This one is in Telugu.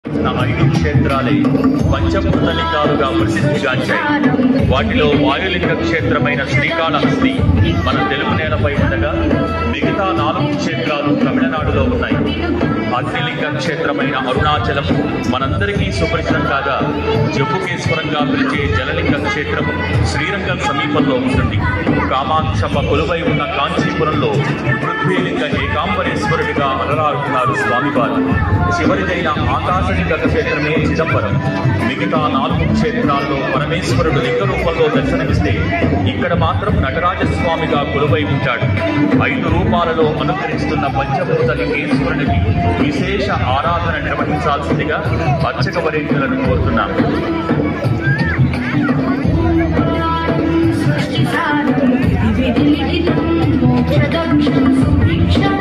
5 క్షేత్రాలే పంచభూత లింగాలుగా ప్రసిద్ధిగాంచాయి. వాటిలో వాయులింగ క్షేత్రమైన శ్రీకాళహస్తి మన తెలుగు నేలపై ఉండగా మిగతా 4 క్షేత్రాలు తమిళనాడులో ఉన్నాయి. అగ్నిలింగ క్షేత్రమైన అరుణాచలం మనందరికీ సుపరిచితం కాగా జంబుకేశ్వరంగా పిలిచే జలలింగ క్షేత్రం శ్రీరంగం సమీపంలో ఉంటుంది. కామాక్షమ్మ కొలువై ఉన్న కాంచీపురంలో పృథ్వీలింగ ఏకాంబరేశ్వరుడిగా అలరాడుతున్నారు స్వామివారు. చివరిదైన ఆకాశలింగ క్షేత్రమే చిదంబరం. మిగతా 4 క్షేత్రాల్లో పరమేశ్వరుడు లింగ రూపంలో దర్శనమిస్తే ఇక్కడ మాత్రం నటరాజస్వామిగా కొలువై ఉంటాడు. 5 రూపాలలో అనుకరిస్తున్న పంచభూత లింగేశ్వరునికి విశేష ఆరాధన నిర్వహించాల్సిందిగా అర్చక వరేణ్యులను కోరుతున్నాను. సృష్టి సారం విధి లిఖితం మోక్షదక్షం సుభిక్షం